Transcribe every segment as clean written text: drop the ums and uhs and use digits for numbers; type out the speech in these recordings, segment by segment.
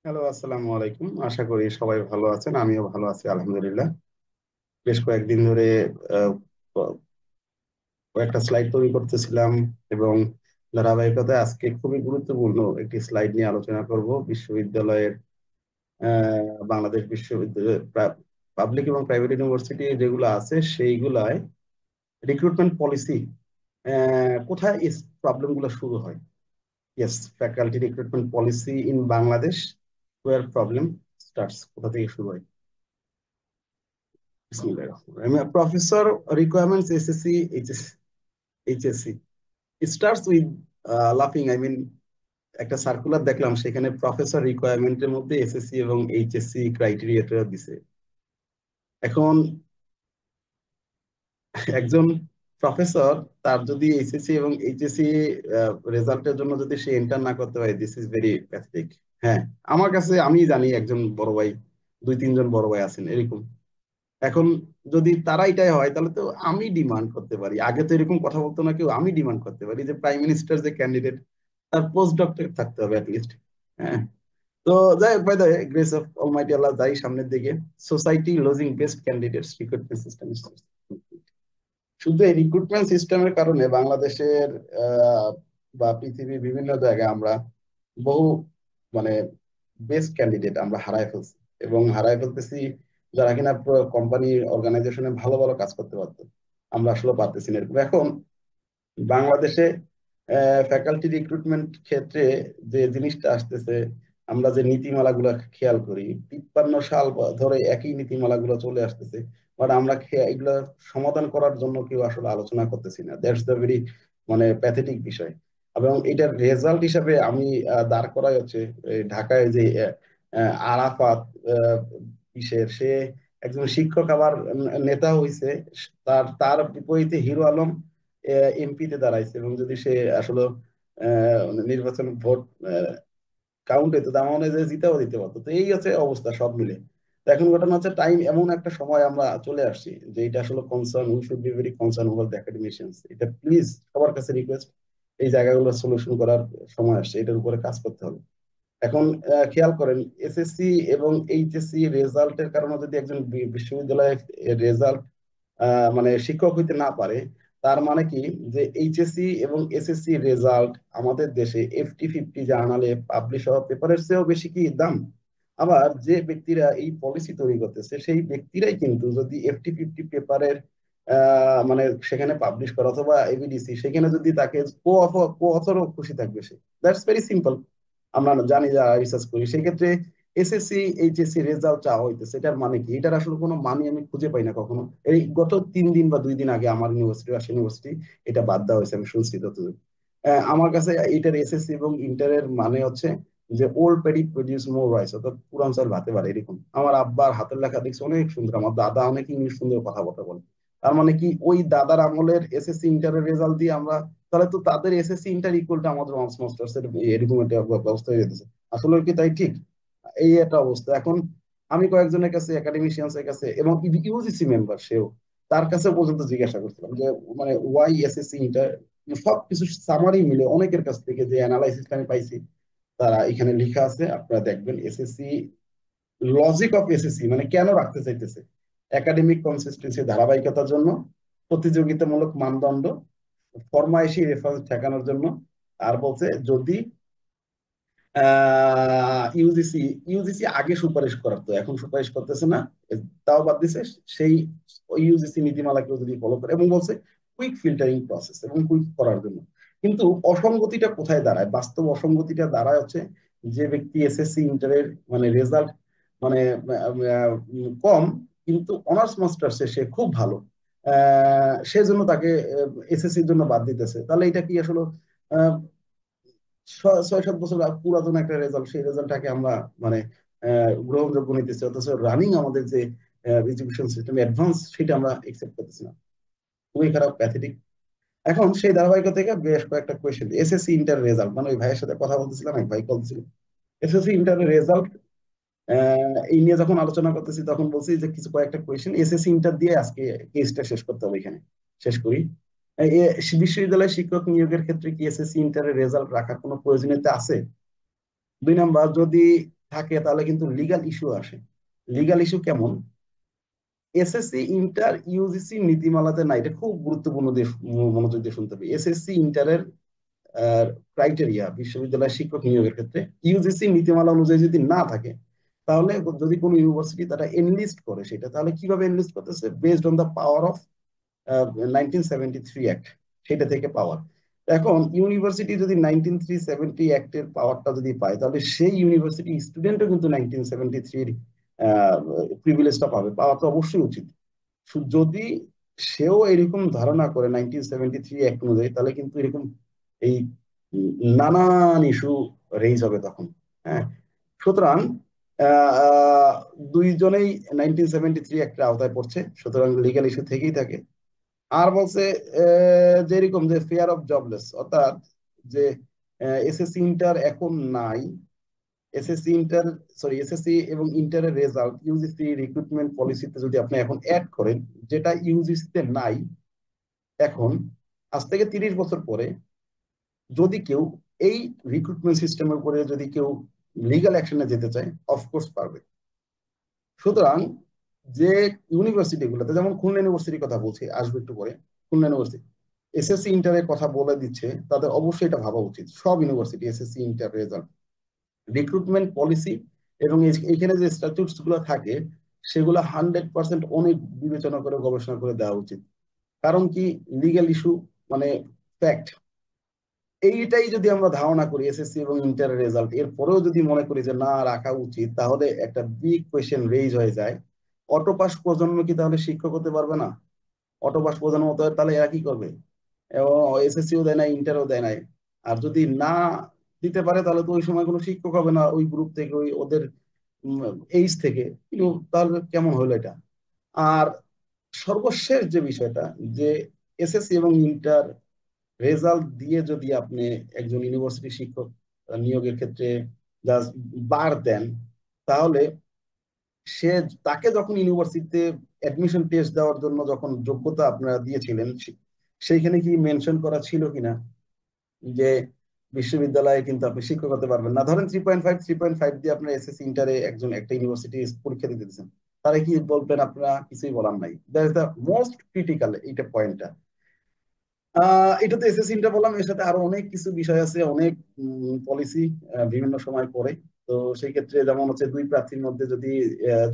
Hello, আসসালামু আলাইকুম। আশা করি সবাই ভালো আছেন, আমিও ভালো আছি আলহামদুলিল্লাহ। বেশ কয়েকদিন ধরে আহ, ক- কয়েকটা স্লাইড তৈরি করতেছিলাম এবং ধারাবাহিকতায় আজকে খুবই গুরুত্বপূর্ণ একটি স্লাইড নিয়ে আলোচনা করব। বিশ্ববিদ্যালয়ের বাংলাদেশ বিশ্ববিদ্যালয় পাবলিক এবং প্রাইভেট ইউনিভার্সিটি যেগুলো আছে সেইগুলায় রিক্রুটমেন্ট পলিসি কোথায় এই প্রবলেম গুলো শুরু হয়। Yes, faculty recruitment policy in Bangladesh, where problem starts, কোথা থেকে শুরু হয়। Bismillahirrahmanirrahim. Professor requirements SSC, HSC. It starts with laughing. I mean, একটা সার্কুলার দেখলাম, সেখানে প্রফেসর রিকোয়ারমেন্টের মধ্যে এসএসসি এবং এইচএসসি ক্রাইটেরিয়াটা দিছে। এখন একজন প্রফেসর, তার যদি এসএসসি এবং এইচএসসি রেজাল্টের জন্য যদি সে এন্টার না করতে পারে, দিস ইজ ভেরি প্যাথেটিক। হ্যাঁ, আমার কাছে, আমি জানি একজন বড় ভাই, দুই তিনজন বড় ভাই আছেন এরকম। এখন যদি তারা এটাই হয়, তাহলে তো আমি ডিমান্ড করতে পারি, আগে তো এরকম কথা বলতো না কেউ, আমি ডিমান্ড করতে পারি যে প্রাইম মিনিস্টার যে ক্যান্ডিডেট, তার পোস্ট ডক্টরেট থাকতে হবে অ্যাটলিস্ট। হ্যাঁ। তো যাই হোক, by the grace of almighty Allah, যাই সামনের দিকে। Society losing best candidates, recruitment system. শুধু এই রিক্রুটমেন্ট সিস্টেমের কারণে বাংলাদেশের আহ, বা পৃথিবীর বিভিন্ন জায়গায় আমরা বহু মানে বেস্ট ক্যান্ডিডেট আমরা হারায় ফেলছি, এবং হারায় ফেলতেছি যারা কিনা কোম্পানি অর্গানাইজেশনে ভালো ভালো কাজ করতে পারতো। আমরা আসলে পারতেছি না এরকম। এখন বাংলাদেশে ফ্যাকাল্টি রিক্রুটমেন্ট ক্ষেত্রে যে জিনিসটা আসতেছে, আমরা যে নীতিমালাগুলো খেয়াল করি, 53 সাল ধরে একই নীতিমালাগুলো চলে আসতেছে, বাট আমরা এগুলো সমাধান করার জন্য কেউ আসলে আলোচনা করতেছি না। দ্যাটস দ্য ভেরি প্যাথেটিক বিষয়। এবং এটার রেজাল্ট হিসাবে আমি দাঁড় করাই হচ্ছে ঢাকায় যে আরাফাত, আহ, কিসের সে একজন শিক্ষক, আবার নেতা হইছে। তার তার বিপরীতে হিরো আলম এমপিতে দাঁড়াইছে, এবং যদি সে আসলে নির্বাচন ভোট কাউন্ট হইতো, তার মানে যে জিতাও দিতে পারতো। তো এই হচ্ছে অবস্থা সব মিলে। তো এখন ঘটনা হচ্ছে, টাইম এমন একটা সময় আমরা চলে আসছি যে এটা আসলে concern, we should be very concern over the academicians. এটা প্লিজ সবার কাছে রিকোয়েস্ট, এই জায়গাগুলো সলিউশন করার সময় আসছে, এটার উপরে কাজ করতে হবে। এখন খেয়াল করেন, এসএসসি এবং এইচএসসি রেজাল্টের কারণে যদি একজন বিশ্ববিদ্যালয়ের রেজাল্ট মানে শিক্ষক হইতে না পারে, তার মানে কি, যে এইচএসসি এবং এসএসসি রেজাল্ট আমাদের দেশে FT50 জার্নালে পাবলিশ হওয়া পেপারের চেয়েও বেশি কি দাম। আবার যে ব্যক্তিরা এই পলিসি তৈরি করতেছে, সেই ব্যক্তিরাই কিন্তু যদি FT50 পেপারের মানে সেখানে পাবলিশ করে, অথবা এবিডিসি সেখানে যদি তাকে কো অথরও খুশি থাকবে সে। That's very simple. আমরা জানি, যা রিসার্চ করি, সেক্ষেত্রে এসএসসি এইচএসসি রেজাল্ট চাওয়া হইতেছে, এটার মানে কি? এটার আসলে কোনো মানে আমি খুঁজে পাই না কখনো। এই গত 3 দিন বা 2 দিন আগে আমার ইউনিভার্সিটি, রাজশাহী ইউনিভার্সিটি, এটা বাদ দেওয়া হয়েছে, আমি শুনছি যতদূর। আমার কাছে এটার এসএসসি এবং ইন্টারের মানে হচ্ছে যে ওল্ড পেডি প্রডিউস মোর রাইস, অর্থাৎ পুরান চাল ভাতে পারে এরকম। আমার আব্বার হাতের লেখা দেখছি অনেক সুন্দর, আমার দাদা অনেক ইংলিশ সুন্দর কথাবার্তা বলে। তার মানে কি, ওই দাদার আমলের এসএসসি ইন্টারের রেজাল্ট দিয়ে আমরা, তাহলে তো তাদের এসএসসি ইন্টার ইকুয়াল টু আমাদের অনার্স মাস্টার্স এর, এরকম একটা ব্যবস্থা হয়ে যেতেছে। আসলে কি তাই? ঠিক এই একটা অবস্থা। এখন আমি কয়েকজনের কাছে, একাডেমিশিয়ানস এর কাছে, এবং ইউজিসি মেম্বার সেও, তার কাছে পর্যন্ত জিজ্ঞাসা করছিলাম যে মানে ওয়াই এসএসসি ইন্টার, সবকিছু সামারি মিলে অনেকের কাছ থেকে যে অ্যানালাইসিস আমি পাইছি, তারা এখানে লেখা আছে, আপনারা দেখবেন। এসএসসি, লজিক অফ এসএসসি মানে কেন রাখতে চাইতেছে, একাডেমিক কনসিস্টেন্সি, ধারাবাহিকতার জন্য, প্রতিযোগিতামূলক মানদণ্ড, ফরমাইশি রেফারেন্স ঠেকানোর জন্য। আর বলছে যদি ইউজিসি ইউজিসি আগে সুপারিশ করাতো, এখন সুপারিশ করতেছে না, তাও বাদ দিছে। সেই ইউজিসি নীতিমালাকেও যদি ফলো করে, এবং বলছে কুইক ফিল্টারিং প্রসেস এবং কুইক করার জন্য। কিন্তু অসঙ্গতিটা কোথায় দাঁড়ায়? বাস্তব অসঙ্গতিটা দাঁড়ায় হচ্ছে, যে ব্যক্তি এসএসসি ইন্টারের মানে রেজাল্ট মানে কম, কিন্তু অনার্স মাস্টার্সে সে খুব ভালো, সেজন্য তাকে এসএসসির জন্য বাদ দিতেছে। তাহলে এটা কি আসলে 6-7 বছর পুরাতন একটা রেজাল্ট, সেই রেজাল্টটাকে আমরা মানে গ্রহণযোগ্য নিতেছি, অথচ রানিং আমাদের যে এডুকেশন সিস্টেম অ্যাডভান্স, সেটা আমরা একসেপ্ট করতেছি না। খুবই খারাপ, প্যাথেটিক। এখন সেই ধারাবাহিকতা থেকে বেশ কয়েকটা কোয়েশ্চেন, এসএসসি ইন্টার রেজাল্ট, মানে ওই ভাইয়ের সাথে কথা বলতেছিলাম, এক ভাই কল ছিল, এসএসসি ইন্টার রেজাল্ট এই নিয়ে যখন আলোচনা করতেছি, তখন বলছি যে কিছু কয়েকটা কোয়েশ্চেন এসএসসি ইন্টার দিয়ে আজকে কেসটা শেষ করতে হবে, এখানে শেষ করি। বিশ্ববিদ্যালয় শিক্ষক নিয়োগের ক্ষেত্রে কি এসএসসি ইন্টারের রেজাল্ট রাখার কোনো প্রয়োজনীয়তা আছে? 2 নাম্বার, যদি থাকে তাহলে কিন্তু লিগাল ইস্যু আসে। লিগাল ইস্যু কেমন? এসএসসি ইন্টার ইউজিসি নীতিমালাতে না, এটা খুব গুরুত্বপূর্ণ দিয়ে মনোযোগ দিয়ে শুনতে হবে। এসএসসি ইন্টারের ক্রাইটেরিয়া বিশ্ববিদ্যালয়ের শিক্ষক নিয়োগের ক্ষেত্রে ইউজিসি নীতিমালা অনুযায়ী যদি না থাকে, তাহলে যদি কোনো ইউনিভার্সিটি তারা এনলিস্ট করে সেটা, তাহলে কিভাবে এনলিস্ট করতেছে? Based on the power of 1973 act, সেটা থেকে পাওয়ার। এখন ইউনিভার্সিটি যদি 1970 অ্যাক্টের পাওয়ারটা যদি পায়, তাহলে সেই ইউনিভার্সিটি স্টুডেন্টও কিন্তু 1973 প্রিভিলেজটা পাবে, পাওয়া তো অবশ্যই উচিত। যদি সেও এরকম ধারণা করে 1973 অ্যাক্ট অনুযায়ী, তাহলে কিন্তু এরকম এই নানান ইস্যু রেইজ হবে তখন। হ্যাঁ, সুতরাং আহ, দুইজনেই 1973 অ্যাক্টের আওতায় পড়ছে, সুতরাং লিগ্যাল ইস্যু থেকেই থাকে। আর বলছে যেরকম যে ফেয়ার অফ জবলেস, অর্থাৎ যে এসএসসি ইন্টার এখন নাই, এসএসসি ইন্টার সরি এসএসসি এবং ইন্টারের রেজাল্ট ইউজিসি রিক্রুটমেন্ট পলিসিতে যদি আপনি এখন অ্যাড করেন, যেটা ইউজিসিতে নাই এখন, আজ থেকে 30 বছর পরে যদি কেউ এই রিক্রুটমেন্ট সিস্টেমের উপরে যদি কেউ লিগাল অ্যাকশনে যেতে চায়, অফকোর্স পারবে। সুতরাং যে ইউনিভার্সিটি গুলোতে, যেমন খুলনা ইউনিভার্সিটির কথা বলছি, আসবে একটু পরে, খুলনা ইউনিভার্সিটি এসএসসি ইন্টারের কথা বলে দিচ্ছে, তাদের অবশ্যই এটা ভাবা উচিত। সব university SSC inter result, recruitment policy এবং এখানে যে স্ট্যাটিউটস গুলো থাকে, সেগুলো 100% অনেক বিবেচনা করে গবেষণা করে দেওয়া উচিত। কারণ কি, লিগ্যাল ইস্যু মানে ফ্যাক্ট, এইটাই যদি আমরা ধারণা করি এসএসসি এবং ইন্টার রেজাল্ট এর পরেও যদি মনে করি যে না রাখা উচিত, তাহলে একটা বিগ কোয়েশ্চেন রেইজ হয়ে যায়। অটোপাস প্রজন্ম কি তাহলে শিক্ষক হতে পারবে না? অটোপাস প্রজন্ম হতে হয়, তাহলে এরা কি করবে? এবং এসএসসিও দেয় না, ইন্টারও দেয় নাই। আর যদি না দিতে পারে, তাহলে তো ওই সময় কোনো শিক্ষক হবে না ওই গ্রুপ থেকে, ওই ওদের এইজ থেকে। কিন্তু তাহলে কেমন হলো এটা? আর সর্বশেষ যে বিষয়টা, যে এসএসসি এবং ইন্টার রেজাল্ট দিয়ে যদি আপনি একজন ইউনিভার্সিটি শিক্ষক নিয়োগের ক্ষেত্রে জাস্ট বার দেন, তাহলে সে, তাকে যখন ইউনিভার্সিটিতে অ্যাডমিশন টেস্ট দেওয়ার জন্য যখন যোগ্যতা আপনারা দিয়েছিলেন, সেইখানে কি মেনশন করা ছিল কিনা যে বিশ্ববিদ্যালয়ে কিন্তু আপনি শিক্ষক হতে পারবেন না? ধরেন 3.5 দিয়ে আপনার এসএসসি ইন্টারে একজন একটা ইউনিভার্সিটি পরীক্ষা দিতে দিচ্ছেন, তারা কি বলবেন? আপনারা কিছুই বলার নাই। That is the most critical এইটা পয়েন্টটা। এটা তো এসএসসি ইন্টার বললাম, এর সাথে আরো অনেক কিছু বিষয় আছে, অনেক পলিসি বিভিন্ন সময় পড়ে। তো সেই ক্ষেত্রে যেমন হচ্ছে, দুই প্রার্থীর মধ্যে যদি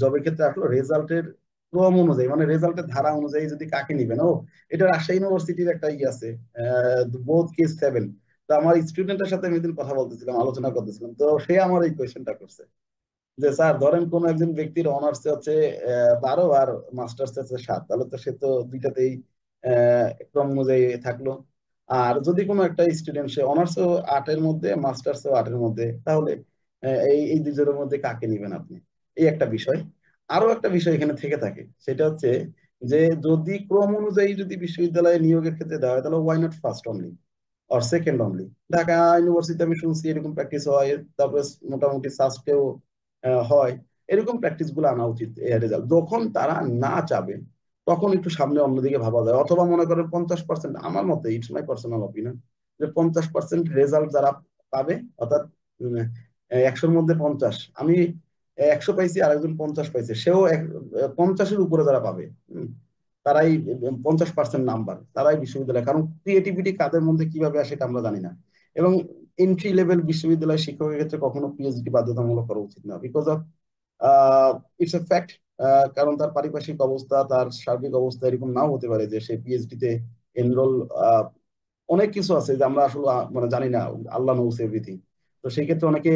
জবের ক্ষেত্রে আসলো রেজাল্টের ক্রম অনুযায়ী, মানে রেজাল্টের ধারা অনুযায়ী যদি কাকে নিবেন, ও এটা রাজশাহী ইউনিভার্সিটির একটা ই আছে, বোথ কেস 7। তো আমার স্টুডেন্টের সাথে আমি এদিন কথা বলতেছিলাম, আলোচনা করতেছিলাম, তো সে আমার এই কোয়েশ্চেনটা করছে যে স্যার, ধরেন কোন একজন ব্যক্তির অনার্স হচ্ছে 12 আর মাস্টার্স হচ্ছে 7, তাহলে তো সে তো দুইটাতেই ক্রম অনুযায়ী থাকলো। আর যদি কোনো একটা স্টুডেন্ট সে অনার্সও 8-এর মধ্যে, মাস্টার্সও 8-এর মধ্যে, তাহলে এই এই দুজনের মধ্যে কাকে নিবেন আপনি? এই একটা বিষয়। আরো একটা বিষয় এখানে থেকে থাকে, সেটা হচ্ছে যে যদি ক্রম অনুযায়ী যদি বিশ্ববিদ্যালয়ে নিয়োগের ক্ষেত্রে দেওয়া হয়, তাহলে why not first only or second only? Dhaka ইউনিভার্সিটিতে আমি শুনছি এরকম প্র্যাকটিস হয়, তারপরে মোটামুটি সাস্টেও হয়। এরকম প্র্যাকটিস গুলো আনা উচিত। রেজাল্ট যখন তারা না চাবে, তখন একটু সামনে অন্যদিকে ভাবা যায়। অথবা মনে করেন 50%, আমার মতে, ইটস মাই পার্সোনাল অপিনিয়ন, যে 50% রেজাল্ট যারা পাবে, অর্থাৎ 100-র মধ্যে 50, আমি 100 পাইছি আর একজন 50 পাইছে, সেও 50-এর উপরে যারা পাবে, তারাই 50% নাম্বার, তারাই বিশ্ববিদ্যালয়। কারণ ক্রিয়েটিভিটি কাদের মধ্যে কিভাবে আসে এটা আমরা জানি না। এবং এন্ট্রি লেভেল বিশ্ববিদ্যালয় শিক্ষকের ক্ষেত্রে কখনো পিএইচডি বাধ্যতামূলক করা উচিত না, because of it's a fact. কারণ তার পারিপার্শ্বিক অবস্থা, তার সার্বিক অবস্থা এরকম নাও হতে পারে যে সে পিএইচডি তে এনরোল, অনেক কিছু আছে যে আমরা আসলে মানে জানি না, আল্লাহ নোস এভরিথিং। তো সেই ক্ষেত্রে অনেকে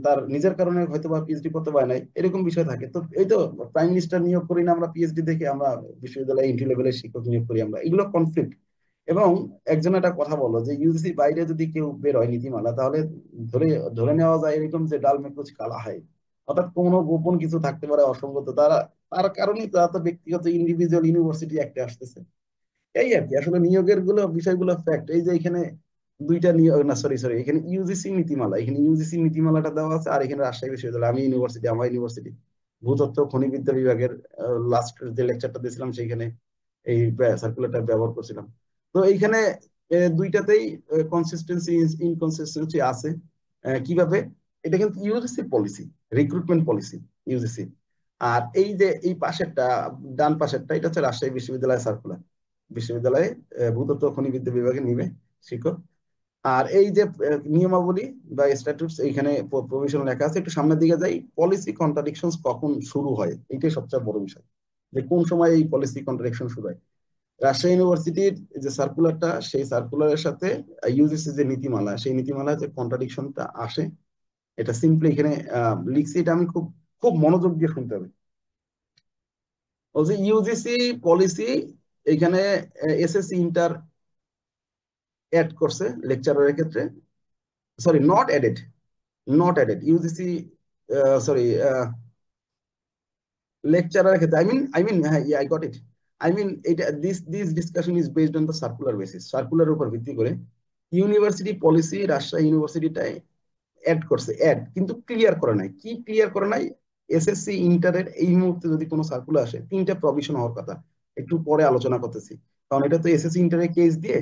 তার নিজের কারণে হয়তো বা পিএইচডি করতে পারে নাই, এরকম বিষয় থাকে। তো এই তো প্রাইম মিনিস্টার নিয়োগ করি না আমরা পিএইচডি দেখে, আমরা বিশ্ববিদ্যালয়ে এন্ট্রি লেভেলের শিক্ষক নিয়োগ করি আমরা, এগুলো কনফ্লিক্ট। এবং একজন একটা কথা বলো যে ইউজিসি বাইরে যদি কেউ বের হয় নীতিমালা, তাহলে ধরে ধরে নেওয়া যায় এরকম যে ডাল মে কুছ কালা হয়, অর্থাৎ কোনো গোপন কিছু থাকতে পারে, অসঙ্গত, তারা তার কারণেই তারা তো ব্যক্তিগত ইন্ডিভিজুয়াল ইউনিভার্সিটি একটা আসতেছে। এই আর কি, আসলে নিয়োগের গুলো বিষয়গুলো ফ্যাক্ট। এই যে এখানে দুইটা নিয়োগ, না সরি সরি, এখানে ইউজিসি নীতিমালা, এখানে ইউজিসি নীতিমালাটা দেওয়া আছে, আর এখানে রাজশাহী বিশ্ববিদ্যালয়, আমি ইউনিভার্সিটি, আমার ইউনিভার্সিটি ভূতত্ত্ব খনিবিদ্যা বিভাগের লাস্ট যে লেকচারটা দিয়েছিলাম, সেইখানে এই সার্কুলারটা ব্যবহার করছিলাম। তো এইখানে দুইটাতেই কনসিস্টেন্সি ইনকনসিস্টেন্সি আছে। কিভাবে? এটা কিন্তু UGC policy, recruitment policy, UGC. আর এই যে এই পাশেরটা, ডান পাশেরটা, এটা হচ্ছে রাজশাহী বিশ্ববিদ্যালয় সার্কুলার। বিশ্ববিদ্যালয়ে ভূতত্ত্ব ও খনিবিদ্যা বিভাগে নিবে শিক্ষক। আর এই যে নিয়মাবলী বা স্ট্যাটুটস, এইখানে প্রভিশন লেখা আছে। একটু সামনের দিকে যাই, পলিসি কন্ট্রাডিকশন কখন শুরু হয়, এটাই সবচেয়ে বড় বিষয়, যে কোন সময় এই পলিসি কন্ট্রাডিকশন শুরু হয়। রাজশাহী ইউনিভার্সিটির যে সার্কুলারটা, সেই সার্কুলারের সাথে ইউজিসি যে নীতিমালা, সেই নীতিমালায় যে কন্ট্রাডিকশনটা আসে, এটা সিম্পলি এখানে লিখছি। এটা আমি খুব খুব মনোযোগ দিয়ে শুনতে হবে। বলছে ইউজিসি পলিসি এখানে এসএসসি ইন্টার অ্যাড করছে লেকচারের ক্ষেত্রে। Sorry, not added, not added UGC, sorry, লেকচারের ক্ষেত্রে, আই মিন হ্যাঁ, I got it. I mean এটা, this discussion is based on the circular basis, circular উপর ভিত্তি করে ইউনিভার্সিটি পলিসি রাজশাহী ইউনিভার্সিটিটাই অ্যাড করছে, অ্যাড কিন্তু ক্লিয়ার করে নাই। কি ক্লিয়ার করে নাই? এসএসসি ইন্টারের এই মুহূর্তে যদি কোনো সার্কুলার আসে, তিনটা প্রভিশন হওয়ার কথা, একটু পরে আলোচনা করতেছি, কারণ এটা তো এসএসসি ইন্টারের কেস দিয়ে।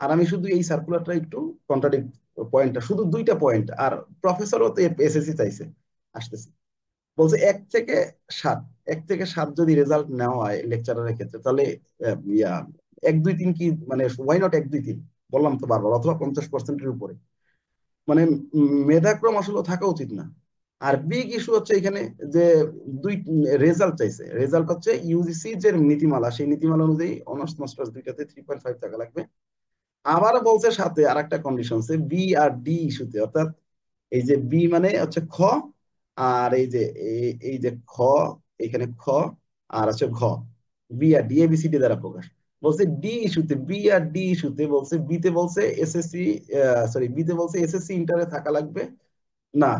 আর আমি শুধু এই সার্কুলারটা একটু কন্ট্রাডিক্ট, পয়েন্টটা শুধু দুইটা পয়েন্ট। আর প্রফেসরও তো এসএসসি চাইছে, আসতেছে। বলছে 1 থেকে 7, 1 থেকে 7 যদি রেজাল্ট নেওয়া হয় লেকচারের ক্ষেত্রে, তাহলে ইয়া 1 2 3 কি মানে, ওয়াই নট 1 2 3? বললাম তো বারবার, অথবা 50%-এর উপরে। মানে মেধাক্রম আসলে থাকা উচিত না। আর বিগ ইস্যু হচ্ছে এখানে যে দুই রেজাল্ট চাইছে। রেজাল্ট হচ্ছে ইউজিসি যে নীতিমালা, সেই নীতিমালা অনুযায়ী অনার্স মাস্টার্স দুইটাতে 3.5 টাকা লাগবে। আবার বলছে সাথে আর একটা কন্ডিশন, বি আর ডি ইস্যুতে, অর্থাৎ এই যে বি মানে হচ্ছে খ, আর এই যে এই যে খ, এখানে খ, আর আছে ঘ, বি আর ডি, এবিসিডি দ্বারা প্রকাশ। বলছে ডি ইস্যুতে, বি আর ডি ইস্যুতে বলছে, বিতে বলছে এসএসসি, সরি, বিতে বলছে এসএসসি ইন্টারে থাকা লাগবে না।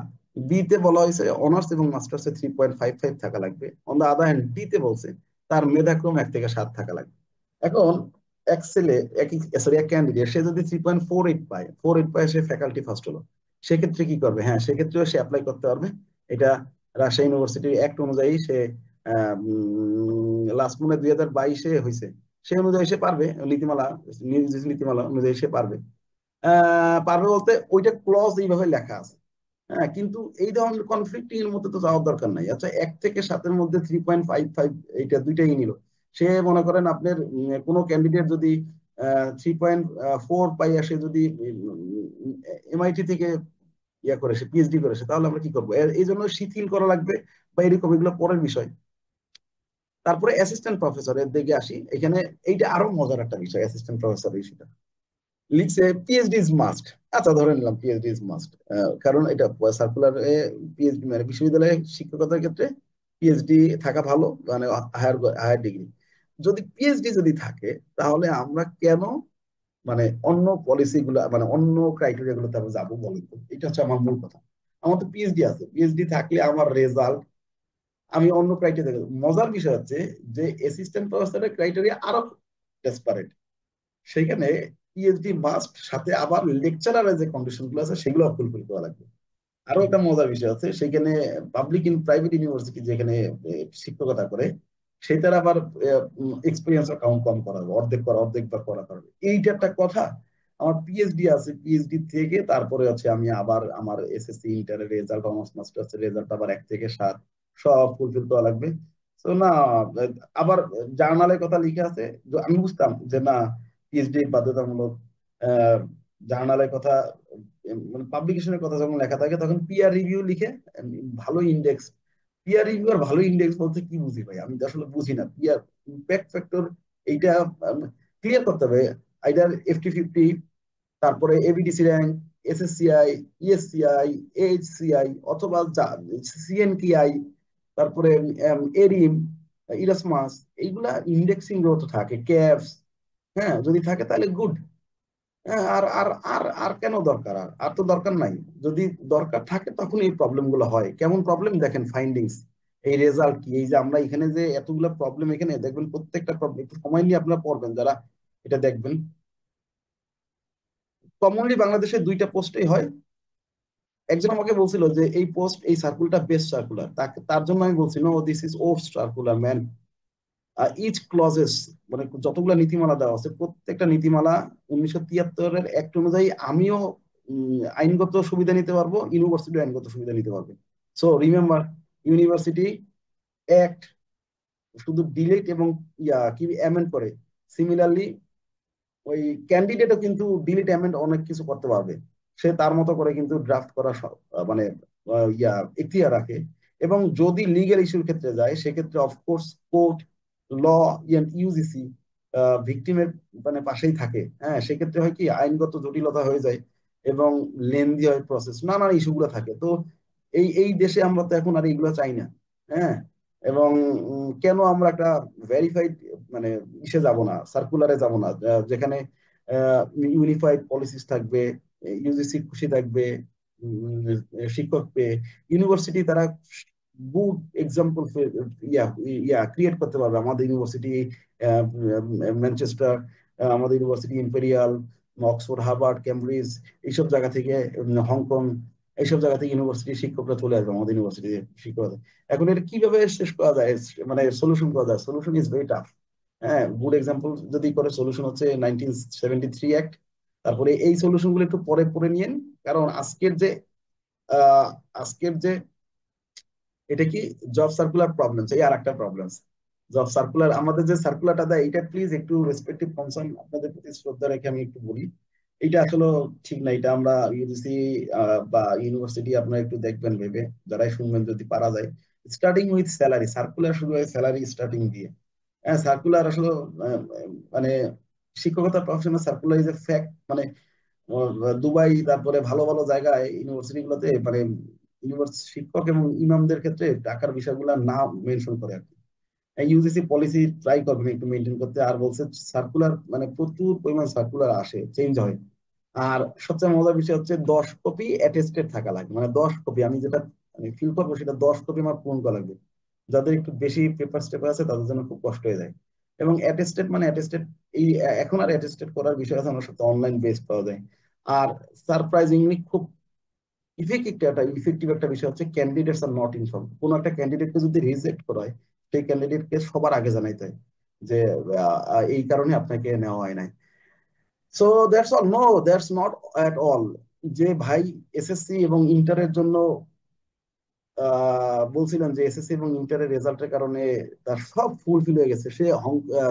বিতে বলা হয়েছে অনার্স এবং মাস্টার্সে 3.55 থাকা লাগবে। অন দা আদার হ্যান্ড ডিতে বলছে তার মেধাক্রম 1 থেকে 7 থাকা লাগবে। এখন এক ছেলে, এক, সরি, এক ক্যান্ডিডেট, সে যদি 3.48 পায়, 48 পায়, সে ফ্যাকাল্টি ফার্স্ট হলো, সেক্ষেত্রে কি করবে? হ্যাঁ, সেক্ষেত্রেও সে অ্যাপ্লাই করতে পারবে। এটা রাজশাহী ইউনিভার্সিটির অ্যাক্ট অনুযায়ী সে লাস্ট মনে 2022-এ হয়েছে, সেই অনুযায়ী সে পারবে। নীতিমালা, নিউজ নীতিমালা অনুযায়ী সে পারবে। পারবে বলতে ওইটা ক্লজ এইভাবে লেখা আছে। হ্যাঁ, কিন্তু এই ধরনের কনফ্লিক্টিং এর মধ্যে তো যাওয়ার দরকার নাই। আচ্ছা, 1 থেকে 7-এর মধ্যে 3.55, এইটা দুইটাই নিল। সে মনে করেন আপনার কোনো ক্যান্ডিডেট যদি 3.4 পাই আসে, যদি এমআইটি থেকে ইয়া করে, সে পিএইচডি করেছে, তাহলে আমরা কি করবো? এই জন্য শিথিল করা লাগবে বা এরকম, এগুলো পরের বিষয়। তারপরে অ্যাসিস্ট্যান্ট প্রফেসরের দিকে আসি। এখানে এইটা আরো মজার একটা বিষয়, অ্যাসিস্ট্যান্ট প্রফেসর ইস্যুটা লিখছে পিএইচডি ইজ মাস্ট। আচ্ছা, ধরে নিলাম পিএইচডি ইজ মাস্ট, কারণ এটা সার্কুলার, পিএইচডি মানে বিশ্ববিদ্যালয়ে শিক্ষকতার ক্ষেত্রে পিএইচডি থাকা ভালো, মানে হায়ার হায়ার ডিগ্রি। যদি পিএইচডি যদি থাকে, তাহলে আমরা কেন মানে অন্য পলিসি গুলা, মানে অন্য ক্রাইটেরিয়া গুলোতে আমরা যাবো, বলেন তো? এটা হচ্ছে আমার মূল কথা। আমার তো পিএইচডি আছে, পিএইচডি থাকলে আমার রেজাল্ট, আমি অন্য ক্রাইটেরিয়া দেখবো। মজার বিষয় হচ্ছে যে অ্যাসিস্ট্যান্ট প্রফেসরের ক্রাইটেরিয়া আরো ডেসপারেট। সেখানে পিএইচডি মাস্ট, সাথে আবার লেকচারারের যে কন্ডিশন গুলো আছে সেগুলো ফুলফিল করা লাগবে। আরো একটা মজার বিষয় আছে, সেখানে পাবলিক প্রাইভেট ইউনিভার্সিটি যেখানে শিক্ষকতা করে, সেটার আবার এক্সপিরিয়েন্স কাউন্ট কম করা হবে, অর্ধেক করা, অর্ধেক বা করা করবে। এইটা একটা কথা। আমার পিএইচডি আছে, পিএইচডি থেকে তারপরে হচ্ছে আমি আবার আমার এসএসসি ইন্টারের রেজাল্ট, অনার্স মাস্টার্স এর রেজাল্ট আবার 1 থেকে 7 সব ফুলফিল করা লাগবে। তো না, আবার জার্নালের কথা লিখে আছে। আমি বুঝতাম যে না, পিএইচডি বাধ্যতামূলক। জার্নালের কথা, মানে পাবলিকেশনের কথা যখন লেখা থাকে, তখন পিয়ার রিভিউ লিখে ভালো ইন্ডেক্স। পিয়ার রিভিউ আর ভালো ইন্ডেক্স বলতে কি বুঝি ভাই? আমি তো আসলে বুঝি না। পিয়ার ইম্প্যাক্ট ফ্যাক্টর, এইটা ক্লিয়ার করতে হবে। আইদার FT50, তারপরে এবিডিসি র্যাঙ্ক, এসএসসিআই, ইএসসিআই, এইচসিআই, অথবা সিএনটিআই, তারপরে এরিম, ইরাসমাস, এইগুলা ইন্ডেক্সিং যত থাকে, ক্যাপস, হ্যাঁ, যদি থাকে তাহলে গুড। হ্যাঁ, আর আর আর আর কেন দরকার? আর আর তো দরকার নাই। যদি দরকার থাকে তখন এই প্রবলেম গুলো হয়। কেমন প্রবলেম দেখেন, ফাইন্ডিংস, এই রেজাল্ট কি, এই যে আমরা এখানে যে এতগুলো প্রবলেম, এখানে দেখবেন প্রত্যেকটা প্রবলেম একটু সময় নিয়ে আপনারা পড়বেন যারা এটা দেখবেন। কমনলি বাংলাদেশে 2টা পোস্টেই হয়। একজন আমাকে বলছিল যে এই পোস্ট, এই সার্কুলারটা বেস্ট সার্কুলার, তাকে, তার জন্য আমি বলছি no, this is old circular man. Each clauses, মানে যতগুলো নীতিমালা দেওয়া আছে, প্রত্যেকটা নীতিমালা 1973-এর অ্যাক্ট অনুযায়ী, আমিও আইনগত সুবিধা নিতে পারবো, ইউনিভার্সিটি আইনগত সুবিধা নিতে পারবে। সো রিমেম্বার, ইউনিভার্সিটি অ্যাক্ট শুধু ডিলিট এবং কি অ্যামেন্ড করে। সিমিলারলি ওই ক্যান্ডিডেটও কিন্তু ডিলিট অ্যামেন্ড অনেক কিছু করতে পারবে। সে তার মতো করে কিন্তু ড্রাফট করা মানে এখতিয়ার রাখে। এবং যদি লিগ্যাল ইস্যুর ক্ষেত্রে যায় সেক্ষেত্রে অফকোর্স কোর্ট, ল, ইউজিসি ভিকটিমের মানে পাশেই থাকে। হ্যাঁ, সেক্ষেত্রে হয় কি আইনগত জটিলতা হয়ে যায় এবং লেন্দি হয় প্রসেস, নানান ইস্যুগুলো থাকে। তো এই এই দেশে আমরা তো এখন আর এইগুলো চাই না। হ্যাঁ, এবং কেন আমরা একটা ভেরিফাইড মানে ইসে যাব না, সার্কুলারে যাব না, যেখানে ইউনিফাইড পলিসিস থাকবে, ইউজিসি খুশি থাকবে, শিক্ষক পেয়ে ইউনিভার্সিটি তারা গুড এক্সাম্পল ইয়া ইয়া ক্রিয়েট করতে পারবে। আমাদের ইউনিভার্সিটি ম্যানচেস্টার, আমাদের university imperial, Oxford, Harvard, Cambridge, এইসব জায়গা থেকে, হংকং, এইসব জায়গা থেকে ইউনিভার্সিটি শিক্ষকরা চলে আসবে আমাদের ইউনিভার্সিটি শিক্ষকরা। এখন এটা কিভাবে শেষ করা যায়, মানে সলিউশন করা যায়? Solution is very tough. হ্যাঁ, গুড এক্সাম্পল যদি করে সলিউশন হচ্ছে 1973 অ্যাক্ট। তারপরে এই সলিউশন গুলো একটু পরে পরে নিয়েন, কারণ আহ, আজকের যে এটা কি জব সার্কুলার প্রবলেমস, এই আর একটা প্রবলেমস। জব সার্কুলার, আমাদের যে সার্কুলারটা দেয় এটা প্লিজ একটু রেসপেক্টিভ কনসার্ন আপনাদের প্রতি শ্রদ্ধা রেখে আমি একটু বলি, এটা আসলে ঠিক না। এটা আমরা ইউজিসি বা ইউনিভার্সিটি আপনারা একটু দেখবেন ভেবে, যারাই শুনবেন যদি পারা যায়। স্টার্টিং উইথ স্যালারি, সার্কুলার শুরু হয় স্যালারি স্টার্টিং দিয়ে। হ্যাঁ, সার্কুলার আসলে আহ, মানে শিক্ষকতা professional circular is a fact. মানে দুবাই, তারপরে ভালো ভালো জায়গায় ইউনিভার্সিটি গুলোতে মানে ইউনিভার্সিটি শিক্ষক এবং ইমামদের ক্ষেত্রে টাকার বিষয়গুলো না মেনশন করে আর কি। ইউজিসি পলিসি ট্রাই করবেন একটু মেনটেন করতে। আর বলছে সার্কুলার মানে প্রচুর পরিমাণ সার্কুলার আসে, চেঞ্জ হয়। আর সবচেয়ে মজার বিষয় হচ্ছে 10 কপি অ্যাটেস্টেড থাকা লাগে, মানে 10 কপি। আমি যেটা ফিল করবো সেটা 10 কপি আমার পূরণ করা লাগবে। যাদের একটু বেশি পেপার স্টেপার আছে তাদের জন্য খুব কষ্ট হয়ে যায়। এবং অ্যাটেস্টেড মানে অ্যাটেস্টেড, এই এখন আর অ্যাটেস্টেড করার বিষয় আছে, আমার সাথে অনলাইন বেস পাওয়া যায়। আর সারপ্রাইজিংলি খুব ইফেক্টিভ একটা বিষয় হচ্ছে ক্যান্ডিডেটস আর নট ইনফর্ম। কোন একটা ক্যান্ডিডেটকে যদি রিজেক্ট করা হয়, সেই ক্যান্ডিডেটকে সবার আগে জানাইতে হয় যে এই কারণে আপনাকে নেওয়া হয় নাই। So that's all. No, that's not at all. যে ভাই এসএসসি এবং ইন্টারের জন্য বলছিলেন যে এসএসসি এবং ইন্টারের রেজাল্টের কারণে তার সব ফুলফিল হয়ে গেছে, সে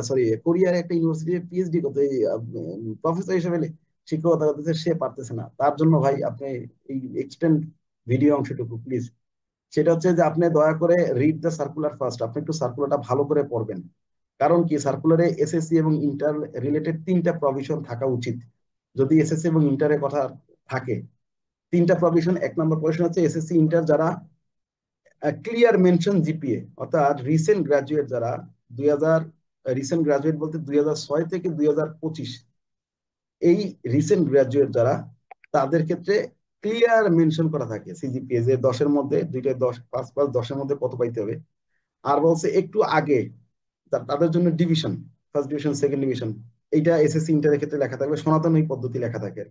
সরি কোরিয়ার একটা ইউনিভার্সিটিতে পিএইচডি করতে, প্রফেসর হিসেবে শিক্ষকতা করতেছে, সে পারতেছে না। তার জন্য ভাই আপনি এই এক্সটেন্ড ভিডিও অংশটুকু প্লিজ, সেটা হচ্ছে যে আপনি দয়া করে রিড দ্য সার্কুলার ফার্স্ট। আপনি একটু সার্কুলারটা ভালো করে পড়বেন। কারণ কি, সার্কুলারে এসএসসি এবং ইন্টার রিলেটেড 3টা প্রভিশন থাকা উচিত। যদি এসএসসি এবং ইন্টারের কথা থাকে, 3টা প্রভিশন। 1 নম্বর প্রভিশন হচ্ছে এসএসসি ইন্টার যারা ক্লিয়ার মেনশন জিপিএ, অর্থাৎ রিসেন্ট গ্রাজুয়েট যারা 2000, রিসেন্ট গ্রাজুয়েট বলতে 2006 থেকে 2025, এই রিসেন্ট গ্রাজুয়েট যারা, তাদের ক্ষেত্রে ক্লিয়ার মেনশন করা থাকে সিজিপিএ যে 10-এর মধ্যে দুইটায় 10, 5 + 10-এর মধ্যে কত পাইতে হবে। আর বলছে একটু আগে তাদের জন্য division, first division, second division, এইটা এসএসসি ইন্টারের ক্ষেত্রে লেখা থাকবে, সনাতন এই পদ্ধতি লেখা থাকে।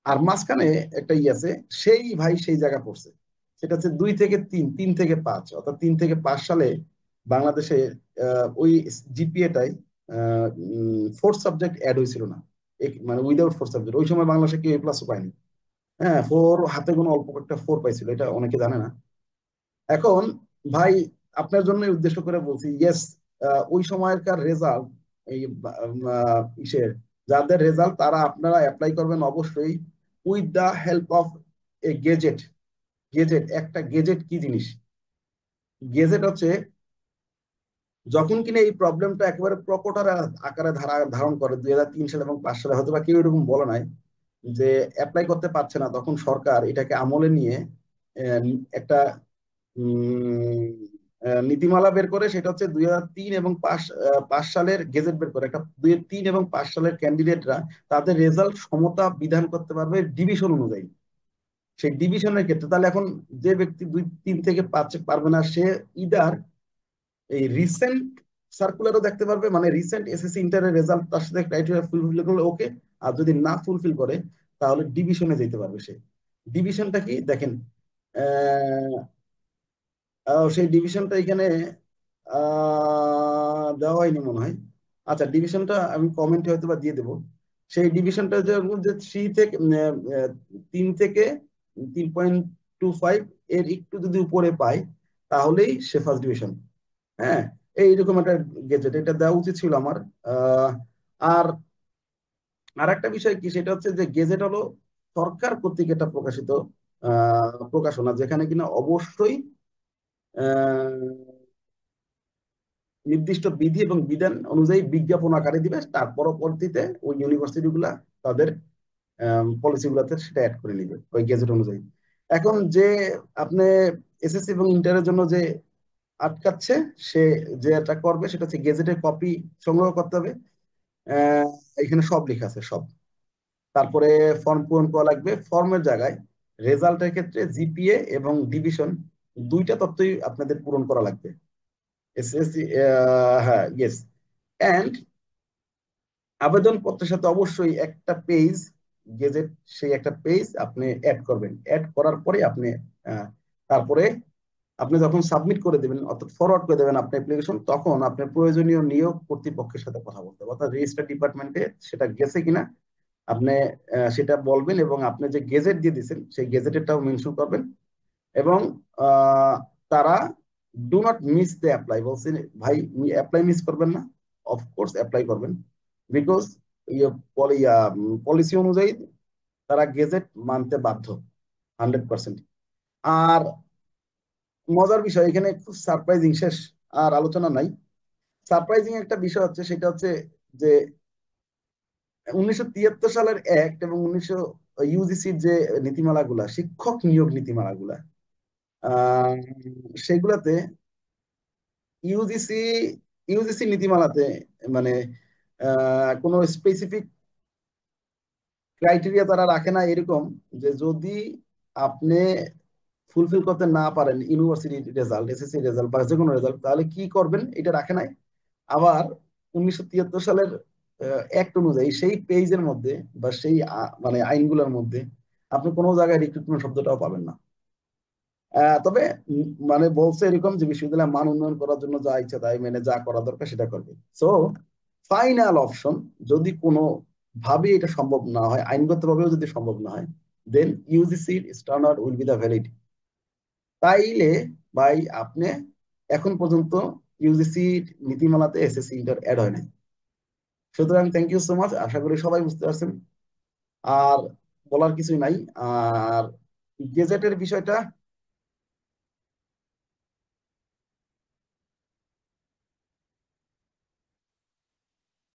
আর মাঝখানে একটা আছে, সেই ভাই সেই জায়গা পড়ছে। সেটা হচ্ছে 2 থেকে 3, 3 থেকে 5, অর্থাৎ 3 থেকে 5 সালে বাংলাদেশে ওই জিপিএটাই ফোর্থ সাবজেক্ট অ্যাড হয়েছিল না। মানে উইদাউট ফোর্থ সাবজেক্ট ওই সময় বাংলাদেশে কেউ প্লাস পায়নি। হ্যাঁ, ফোর হাতে কোনো অল্প একটা ফোর পাইছিল, এটা অনেকে জানে না। এখন ভাই আপনার জন্য উদ্দেশ্য করে বলছি, ইয়েস, ওই সময়কার রেজাল্ট, এই ইসের যাদের রেজাল্ট, তারা আপনারা অ্যাপ্লাই করবেন অবশ্যই with the help of a gazette. Gazette, একটা গেজেট কি জিনিস? গেজেট হচ্ছে যখন কিনা এই প্রবলেমটা একেবারে প্রকট আকারে ধারণ করে 2003 সালে এবং 5 সালে, হয়তো বা কেউ এরকম বলে নাই যে অ্যাপ্লাই করতে পারছে না, তখন সরকার এটাকে আমলে নিয়ে একটা নীতিমালা বের করে। সেটা হচ্ছে 2003 এবং 5 সালের গেজেট বের করে, একটা 2003 এবং 5 সালের ক্যান্ডিডেটরা তাদের রেজাল্ট সমতা বিধান করতে পারবে ডিভিশন অনুযায়ী। সেই ডিভিশনের ক্ষেত্রে তাহলে এখন যে ব্যক্তি 2, 3 থেকে 5 পারবে না, সে ইদার এই রিসেন্ট সার্কুলারও দেখতে পারবে, মানে রিসেন্ট এসএসসি ইন্টারের রেজাল্ট তার সাথে ক্রাইটেরিয়া ফুলফিল করলে ওকে। আর যদি না ফুলফিল করে তাহলে ডিভিশনে যেতে পারবে সে। ডিভিশনটা কি দেখেন, আহ সেই ডিভিশনটা এখানে দেওয়া হয়নি মনে হয়। আচ্ছা, ডিভিশনটা আমি কমেন্টে হয়তো বা দিয়ে দেবো। সেই ডিভিশনটা যে 3 থেকে 3.25 এর একটু যদি উপরে পায় তাহলেই সে ফার্স্ট ডিভিশন। হ্যাঁ, এইরকম একটা গেজেট এটা দেওয়া উচিত ছিল আমার। আহ, আর আর একটা বিষয় কি, সেটা হচ্ছে যে গেজেট হলো সরকার কর্তৃক এটা প্রকাশিত প্রকাশনা, যেখানে কিনা অবশ্যই আহ, নির্দিষ্ট বিধি এবং বিধান অনুযায়ী বিজ্ঞাপন আকারে দিবে, তার পরবর্তীতে ওই ইউনিভার্সিটি গুলা তাদের পলিসি গুলাতে সেটা অ্যাড করে নিবে ওই গেজেট অনুযায়ী। এখন যে আপনি এসএসসি এবং ইন্টারের জন্য যে আটকাচ্ছে, সে যেটা করবে সেটা হচ্ছে গেজেটের কপি সংগ্রহ করতে হবে। আহ, এখানে সব লেখা আছে সব। তারপরে ফর্ম পূরণ করা লাগবে, ফর্মের জায়গায় রেজাল্টের ক্ষেত্রে জিপিএ এবং ডিভিশন দুইটা তথ্যই আপনাদের পূরণ করা লাগবে। এসএসসি, হ্যাঁ, ইয়েস। এন্ড আবেদনপত্রের সাথে অবশ্যই একটা পেজ, গেজেট সেই একটা পেজ আপনি অ্যাড করবেন। অ্যাড করার পরে আপনি আহ, তারপরে আপনি যখন সাবমিট করে দেবেন অর্থাৎ ফরওয়ার্ড করে দেবেন আপনার অ্যাপ্লিকেশন, তখন আপনার প্রয়োজনীয় নিয়োগ কর্তৃপক্ষের সাথে কথা বলতে হবে, অর্থাৎ রেজিস্ট্রার ডিপার্টমেন্টে সেটা গেছে কিনা আপনি সেটা বলবেন, এবং আপনি যে গেজেট দিয়ে দিচ্ছেন সেই গেজেটেরটাও মেনশন করবেন। এবং আহ, তারা do not miss the apply বলছে, ভাই অ্যাপ্লাই মিস করবেন না, অফকোর্স অ্যাপ্লাই করবেন। বিকজ পলিসি অনুযায়ী তারা গেজেট মানতে বাধ্য 100%। আর মজার বিষয় এখানে খুব সারপ্রাইজিং, শেষ আর আলোচনা নাই। সারপ্রাইজিং একটা বিষয় হচ্ছে, সেটা হচ্ছে যে 1973 সালের অ্যাক্ট এবং 19 ইউজিসির যে নীতিমালাগুলা, শিক্ষক নিয়োগ নীতিমালাগুলা, আহ সেগুলাতে ইউজিসি ইউজিসি নীতিমালাতে মানে কোনো স্পেসিফিক ক্রাইটেরিয়া তারা রাখে না এরকম, যে যদি আপনি ফুলফিল করতে না পারেন ইউনিভার্সিটি রেজাল্ট, এসএসসি রেজাল্ট বা যে কোনো রেজাল্ট, তাহলে কি করবেন এটা রাখে নাই। আবার 1973 সালের অ্যাক্ট অনুযায়ী সেই পেজের মধ্যে বা সেই মানে আইনগুলোর মধ্যে আপনি কোনো জায়গায় রিক্রুটমেন্ট শব্দটাও পাবেন না। তবে মানে বলছে এরকম যে বিশ্ববিদ্যালয়ের মান উন্নয়ন করার জন্য যা ইচ্ছা তাই মেনে যা করা দরকার সেটা করবে। সো ফাইনাল অপশন, যদি কোনো ভাবে এটা সম্ভব না হয়, আইনগত ভাবেও যদি সম্ভব না হয়, দেন ইউজিসির standard will be the valid. তাইলে ভাই আপনি এখন পর্যন্ত ইউজিসি নীতিমালাতে এসএসসি ইন্টার অ্যাড হয় নাই। সুতরাং থ্যাংক ইউ সো মাচ, আশা করি সবাই বুঝতে পারছেন। আর বলার কিছুই নাই। আর গেজেটের বিষয়টা